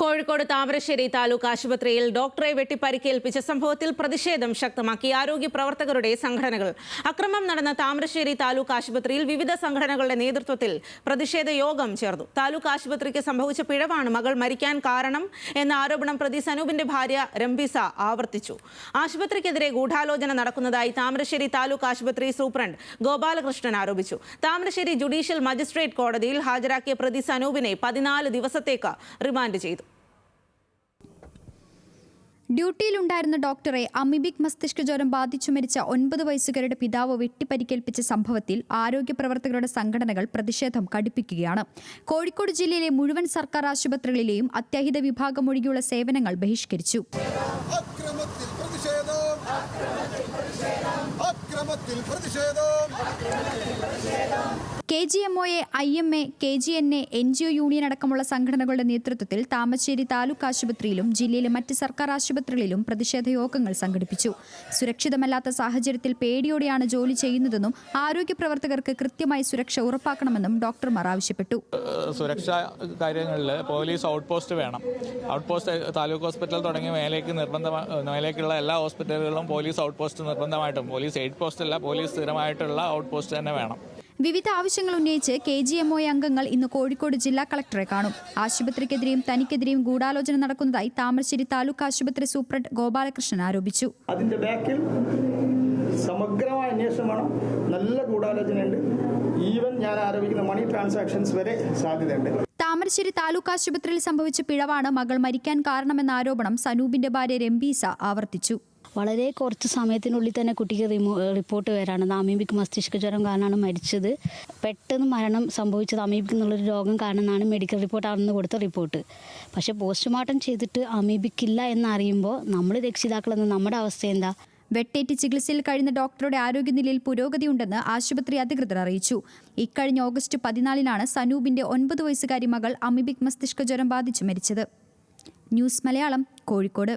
കോഴിക്കോട് താമരശ്ശേരി താലൂക്ക് ആശുപത്രിയിൽ ഡോക്ടറെ വെട്ടി പരിക്കേൽപ്പിച്ച സംഭവത്തിൽ പ്രതിഷേധം ശക്തമാക്കി ആരോഗ്യ പ്രവർത്തകരുടെ സംഘടനകൾ. അക്രമം നടന്ന താമരശ്ശേരി താലൂക്ക് ആശുപത്രിയിൽ വിവിധ സംഘടനകളുടെ നേതൃത്വത്തിൽ പ്രതിഷേധ യോഗം ചേർന്നു. താലൂക്ക് ആശുപത്രിക്ക് സംഭവിച്ച പിഴവാണ് മകൾ മരിക്കാൻ കാരണം എന്ന ആരോപണം പ്രതി സനൂപിന്റെ ഭാര്യ രംബീസ ആവർത്തിച്ചു. ആശുപത്രിക്കെതിരെ ഗൂഢാലോചന നടക്കുന്നതായി താമരശ്ശേരി താലൂക്ക് ആശുപത്രി സൂപ്രണ്ട് ഗോപാലകൃഷ്ണൻ ആരോപിച്ചു. താമരശ്ശേരി ജുഡീഷ്യൽ മജിസ്ട്രേറ്റ് കോടതിയിൽ ഹാജരാക്കിയ പ്രതി സനൂപിനെ 14 ദിവസത്തേക്ക് റിമാൻഡ് ചെയ്തു. ഡ്യൂട്ടിയിലുണ്ടായിരുന്ന ഡോക്ടറെ അമീബിക് മസ്തിഷ്ക ജ്വരം ബാധിച്ചു മരിച്ച 9 വയസ്സുകാരുടെ പിതാവ് വെട്ടിപ്പരിക്കേൽപ്പിച്ച സംഭവത്തിൽ ആരോഗ്യ പ്രവർത്തകരുടെ സംഘടനകൾ പ്രതിഷേധം കടുപ്പിക്കുകയാണ്. കോഴിക്കോട് ജില്ലയിലെ മുഴുവൻ സർക്കാർ ആശുപത്രികളിലെയും അത്യാഹിത വിഭാഗം ഒഴികെയുള്ള സേവനങ്ങൾ ബഹിഷ്കരിച്ചു. KGMOA, IMA, KGNA, NGO union അടക്കമുള്ള സംഘടനകളുടെ നേതൃത്വത്തിൽ താമരശ്ശേരി താലൂക്ക് ആശുപത്രിയിലും ജില്ലയിലെ മറ്റ് സർക്കാർ ആശുപത്രികളിലും പ്രതിഷേധ യോഗങ്ങൾ സംഘടിപ്പിച്ചു. സുരക്ഷിതമല്ലാത്ത സാഹചര്യത്തിൽ പേടിയോടെയാണ് ജോലി ചെയ്യുന്നതെന്നും ആരോഗ്യ പ്രവർത്തകർക്ക് കൃത്യമായി സുരക്ഷ ഉറപ്പാക്കണമെന്നും ഡോക്ടർമാർ ആവശ്യപ്പെട്ടു. സുരക്ഷാ കാര്യങ്ങളിൽ പോലീസ് ഔട്ട് പോസ്റ്റ് വേണം. ഔട്ട് പോസ്റ്റ് താലൂക്ക് ഹോസ്പിറ്റൽ തുടങ്ങി മേലേക്കുള്ള എല്ലാ ഹോസ്പിറ്റലുകളിലും പോലീസ് ഔട്ട് പോസ്റ്റ് നിർബന്ധമായിട്ടും, പോലീസ് എയ്ഡ് പോസ്റ്റ് അല്ല, പോലീസ് സ്ഥിരമായിട്ടുള്ള ഔട്ട് പോസ്റ്റ് തന്നെ വേണം. വിവിധ ആവശ്യങ്ങൾ ഉന്നയിച്ച് KGMOA അംഗങ്ങൾ ഇന്ന് കോഴിക്കോട് ജില്ലാ കളക്ടറെ കാണും. ആശുപത്രിക്കെതിരെയും തനിക്കെതിരെയും ഗൂഢാലോചന നടക്കുന്നതായി താമരശ്ശേരി താലൂക്ക് ആശുപത്രി സൂപ്രണ്ട് ഗോപാലകൃഷ്ണൻ ആരോപിച്ചു. അതിന്റെ ബാക്കിൽ സമഗ്രമായ അന്വേഷണം വേണം. നല്ല ഗൂഢാലോചനയുണ്ട്. ഈവൻ ഞാൻ ആരോപിക്കുന്ന മണി ട്രാൻസാക്ഷൻസ് വരെ സാധ്യതയുണ്ട്. താമരശ്ശേരി താലൂക്ക് ആശുപത്രിയിൽ സംഭവിച്ച പിഴവാണ് മകൾ മരിക്കാൻ കാരണമെന്ന ആരോപണം സനൂപിന്റെ ഭാര്യ രംബീസ ആവർത്തിച്ചു. വളരെ കുറച്ച് സമയത്തിനുള്ളിൽ തന്നെ കുട്ടിക്ക് റിപ്പോർട്ട് വരാണ് അമീബിക് മസ്തിഷ്ക ജ്വരം കാരണമാണ് മരിച്ചത്. പെട്ടെന്ന് മരണം സംഭവിച്ചത് അമീബിക് എന്നുള്ളൊരു രോഗം കാരണമെന്നാണ് മെഡിക്കൽ റിപ്പോർട്ട് അന്ന് കൊടുത്ത റിപ്പോർട്ട്. പക്ഷേ പോസ്റ്റ്മോർട്ടം ചെയ്തിട്ട് അമീബിക് ഇല്ല എന്നറിയുമ്പോൾ നമ്മൾ രക്ഷിതാക്കളെന്ന് നമ്മുടെ അവസ്ഥ എന്താ? വെട്ടേറ്റ് ചികിത്സയിൽ കഴിയുന്ന ഡോക്ടറുടെ ആരോഗ്യനിലയിൽ പുരോഗതിയുണ്ടെന്ന് ആശുപത്രി അധികൃതർ അറിയിച്ചു. ഇക്കഴിഞ്ഞ ഓഗസ്റ്റ് 14 സനൂപിന്റെ 9 വയസ്സുകാരി മകൾ അമീബിക് മസ്തിഷ്ക ജ്വരം ബാധിച്ചു മരിച്ചത്. ന്യൂസ് മലയാളം, കോഴിക്കോട്.